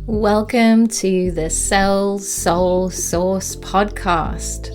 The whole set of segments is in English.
Welcome to the Cell Soul Source podcast.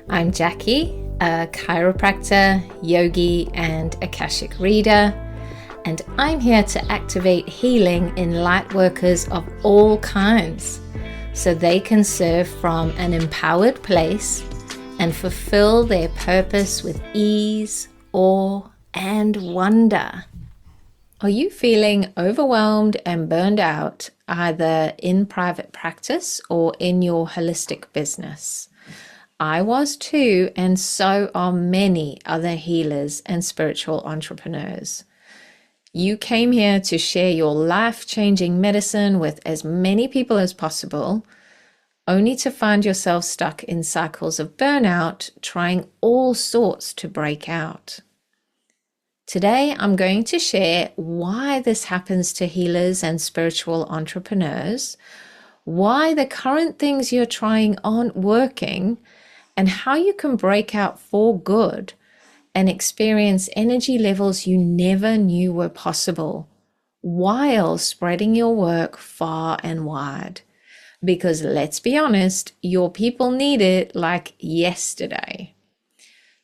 I'm Jackie, a chiropractor, yogi, and Akashic reader, and I'm here to activate healing in light workers of all kinds so they can serve from an empowered place and fulfill their purpose with ease, awe, and wonder. Are you feeling overwhelmed and burned out, either in private practice or in your holistic business? I was too, and so are many other healers and spiritual entrepreneurs. You came here to share your life-changing medicine with as many people as possible, only to find yourself stuck in cycles of burnout, trying all sorts to break out. Today, I'm going to share why this happens to healers and spiritual entrepreneurs, why the current things you're trying aren't working, and how you can break out for good and experience energy levels you never knew were possible, while spreading your work far and wide. Because let's be honest, your people need it like yesterday.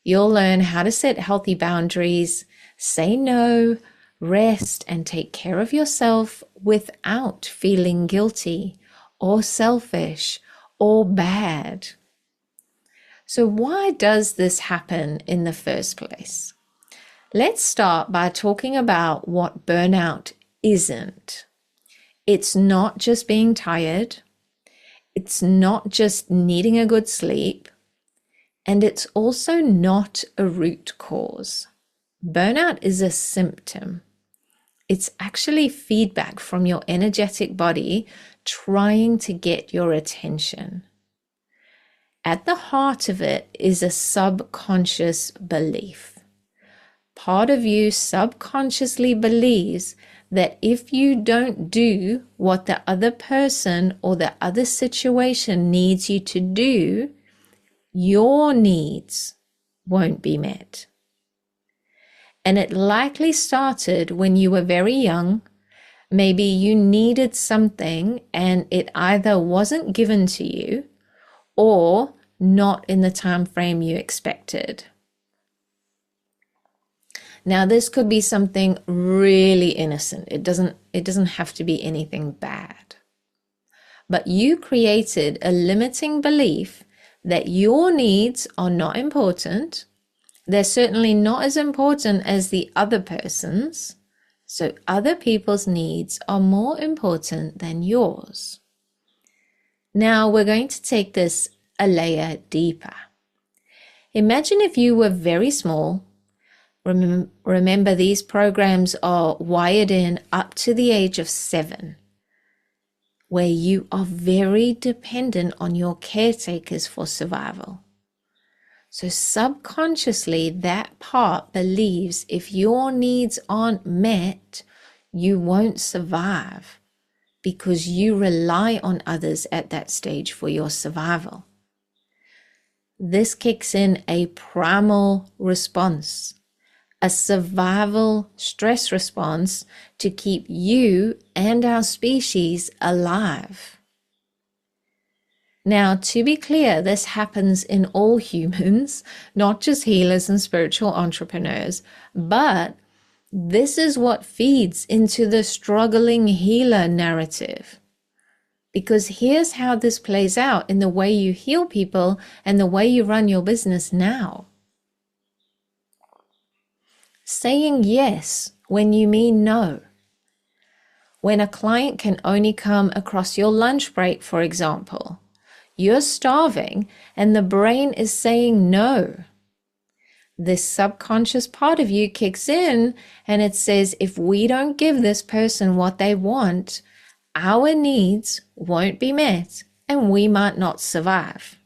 You'll learn how to set healthy boundaries, say no, rest, and take care of yourself without feeling guilty or selfish or bad. So why does this happen in the first place? Let's start by talking about what burnout isn't. It's not just being tired. It's not just needing a good sleep. And it's also not a root cause. Burnout is a symptom. It's actually feedback from your energetic body trying to get your attention. At the heart of it is a subconscious belief. Part of you subconsciously believes that if you don't do what the other person or the other situation needs you to do, your needs won't be met. And it likely started when you were very young. Maybe you needed something and it either wasn't given to you or not in the time frame you expected. Now, this could be something really innocent. It doesn't have to be anything bad. But you created a limiting belief that your needs are not important. They're certainly not as important as the other person's, so other people's needs are more important than yours. Now we're going to take this a layer deeper. Imagine if you were very small. Remember, these programs are wired in up to the age of 7, where you are very dependent on your caretakers for survival. So subconsciously, that part believes if your needs aren't met, you won't survive because you rely on others at that stage for your survival. This kicks in a primal response, a survival stress response to keep you and our species alive. Now, to be clear, this happens in all humans, not just healers and spiritual entrepreneurs, but this is what feeds into the struggling healer narrative. Because here's how this plays out in the way you heal people and the way you run your business now. Saying yes when you mean no. When a client can only come across your lunch break, for example. You're starving and the brain is saying no. This subconscious part of you kicks in and it says, if we don't give this person what they want, our needs won't be met and we might not survive.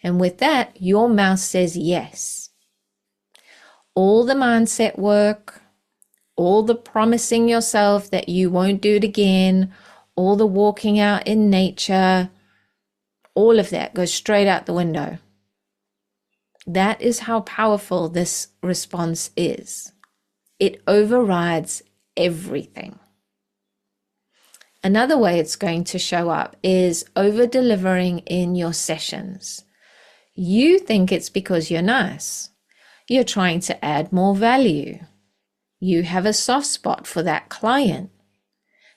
And with that, your mouth says yes. All the mindset work, all the promising yourself that you won't do it again, all the walking out in nature, all of that goes straight out the window. That is how powerful this response is. It overrides everything. Another way it's going to show up is over-delivering in your sessions. You think it's because you're nice. You're trying to add more value. You have a soft spot for that client.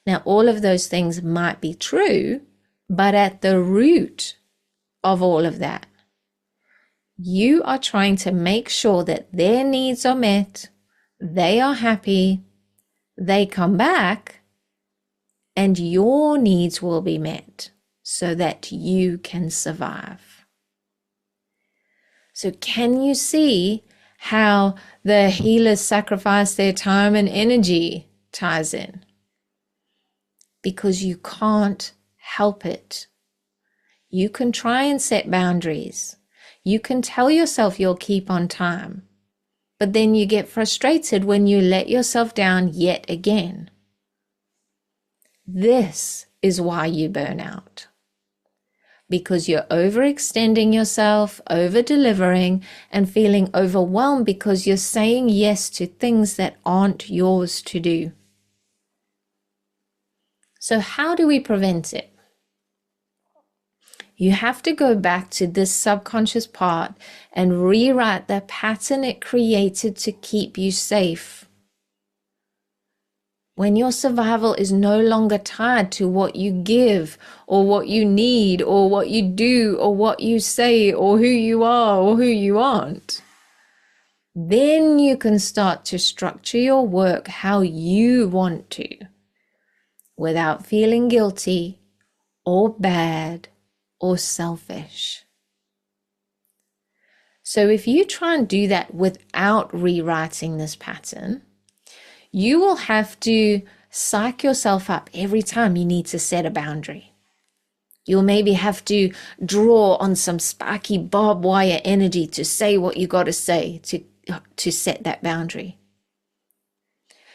Now, all of those things might be true, but at the root of all of that, you are trying to make sure that their needs are met, they are happy, they come back, and your needs will be met so that you can survive. So can you see how the healers sacrifice their time and energy ties in? Because you can't help it. You can try and set boundaries. You can tell yourself you'll keep on time, but then you get frustrated when you let yourself down yet again. This is why you burn out. Because you're overextending yourself, over-delivering, and feeling overwhelmed because you're saying yes to things that aren't yours to do. So how do we prevent it? You have to go back to this subconscious part and rewrite the pattern it created to keep you safe. When your survival is no longer tied to what you give or what you need or what you do or what you say or who you are or who you aren't, then you can start to structure your work how you want to, without feeling guilty or bad or selfish. So if you try and do that without rewriting this pattern, you will have to psych yourself up every time you need to set a boundary. You'll maybe have to draw on some sparky barbed wire energy to say what you got to say to set that boundary.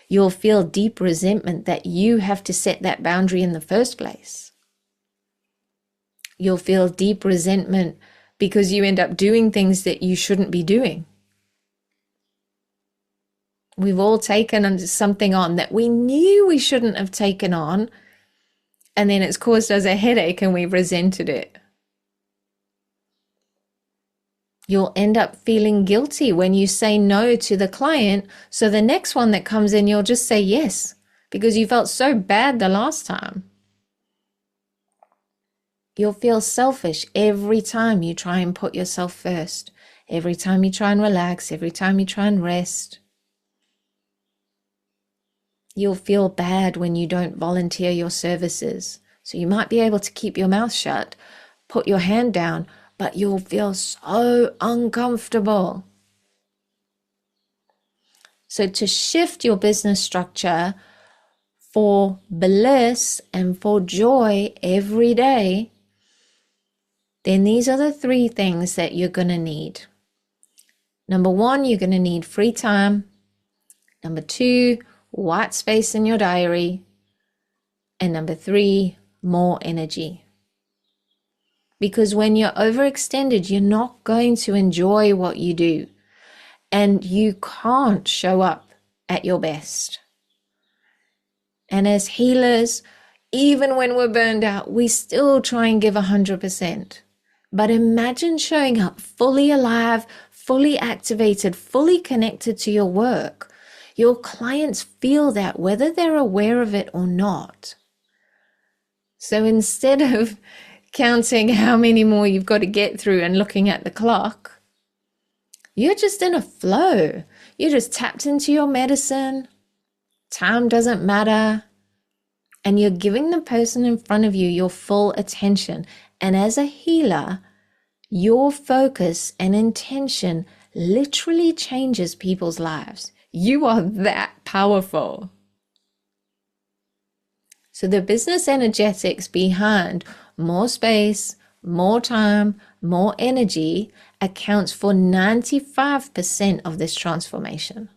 You'll feel deep resentment that you have to set that boundary in the first place. You'll feel deep resentment because you end up doing things that you shouldn't be doing. We've all taken something on that we knew we shouldn't have taken on, and then it's caused us a headache and we've resented it. You'll end up feeling guilty when you say no to the client, so the next one that comes in, you'll just say yes because you felt so bad the last time. You'll feel selfish every time you try and put yourself first, every time you try and relax, every time you try and rest. You'll feel bad when you don't volunteer your services. So you might be able to keep your mouth shut, put your hand down, but you'll feel so uncomfortable. So to shift your business structure for bliss and for joy every day, then these are the 3 things that you're going to need. Number 1, you're going to need free time. Number 2, white space in your diary. And number 3, more energy. Because when you're overextended, you're not going to enjoy what you do. And you can't show up at your best. And as healers, even when we're burned out, we still try and give 100%. But imagine showing up fully alive, fully activated, fully connected to your work. Your clients feel that whether they're aware of it or not. So instead of counting how many more you've got to get through and looking at the clock, you're just in a flow. You're just tapped into your medicine. Time doesn't matter. And you're giving the person in front of you your full attention. And as a healer, your focus and intention literally changes people's lives. You are that powerful. So the business energetics behind more space, more time, more energy accounts for 95% of this transformation.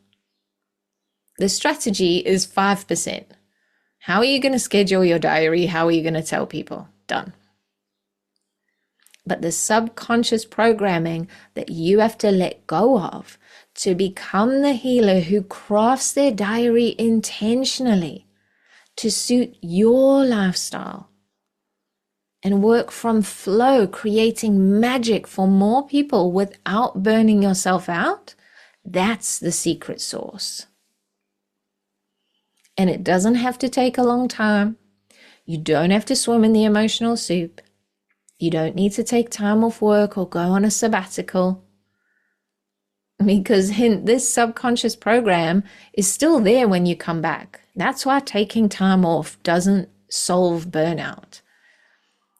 The strategy is 5%. How are you going to schedule your diary? How are you going to tell people? Done. But the subconscious programming that you have to let go of to become the healer who crafts their diary intentionally, to suit your lifestyle and work from flow, creating magic for more people without burning yourself out, that's the secret sauce. And it doesn't have to take a long time. You don't have to swim in the emotional soup. You don't need to take time off work or go on a sabbatical. Because this subconscious program is still there when you come back. That's why taking time off doesn't solve burnout.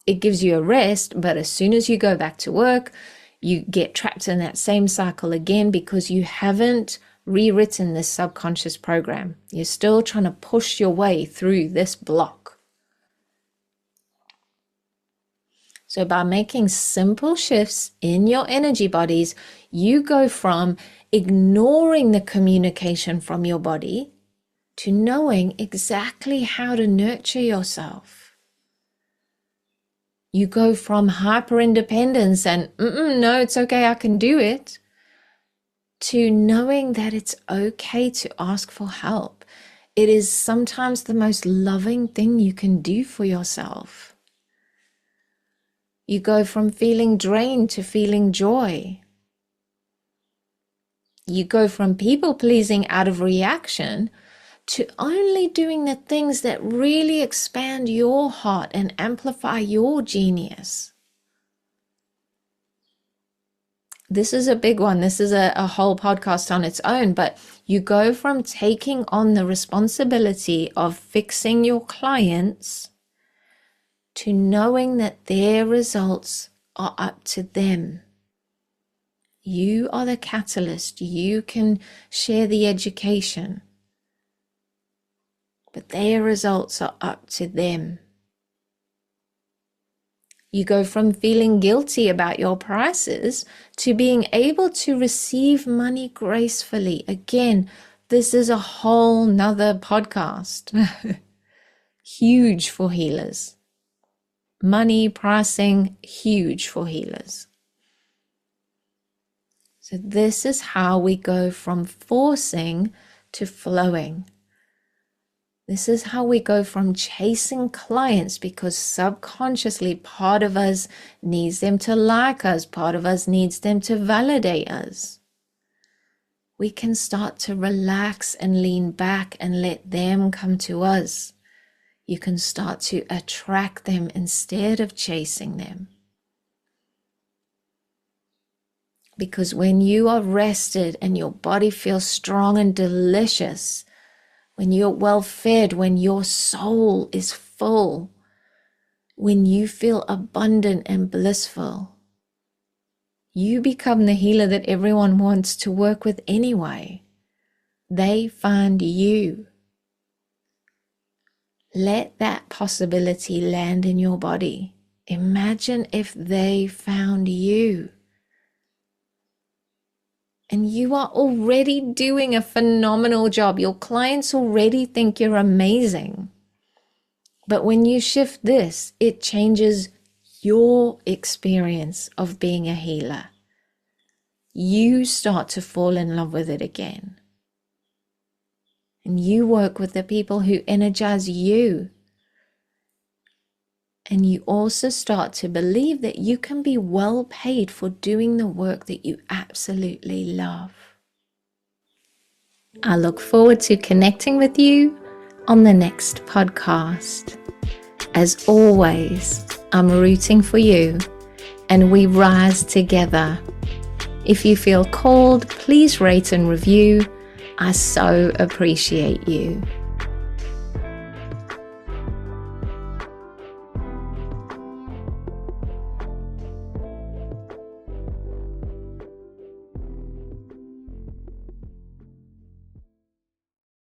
It gives you a rest, but as soon as you go back to work, you get trapped in that same cycle again because you haven't rewritten this subconscious program. You're still trying to push your way through this block. So by making simple shifts in your energy bodies, you go from ignoring the communication from your body to knowing exactly how to nurture yourself. You go from hyper independence and, no, it's okay, I can do it, to knowing that it's okay to ask for help. It is sometimes the most loving thing you can do for yourself. You go from feeling drained to feeling joy. You go from people pleasing out of reaction to only doing the things that really expand your heart and amplify your genius. This is a big one. This is a whole podcast on its own, but you go from taking on the responsibility of fixing your clients to knowing that their results are up to them. You are the catalyst. You can share the education, but their results are up to them. You go from feeling guilty about your prices to being able to receive money gracefully. Again, this is a whole nother podcast. Huge for healers. Money, pricing, huge for healers. So this is how we go from forcing to flowing. This is how we go from chasing clients because subconsciously part of us needs them to like us, part of us needs them to validate us. We can start to relax and lean back and let them come to us. You can start to attract them instead of chasing them. Because when you are rested and your body feels strong and delicious, when you're well fed, when your soul is full, when you feel abundant and blissful, you become the healer that everyone wants to work with anyway. They find you. Let that possibility land in your body. Imagine if they found you. And you are already doing a phenomenal job. Your clients already think you're amazing. But when you shift this, it changes your experience of being a healer. You start to fall in love with it again. And you work with the people who energize you. And you also start to believe that you can be well paid for doing the work that you absolutely love. I look forward to connecting with you on the next podcast. As always, I'm rooting for you and we rise together. If you feel called, please rate and review. I so appreciate you.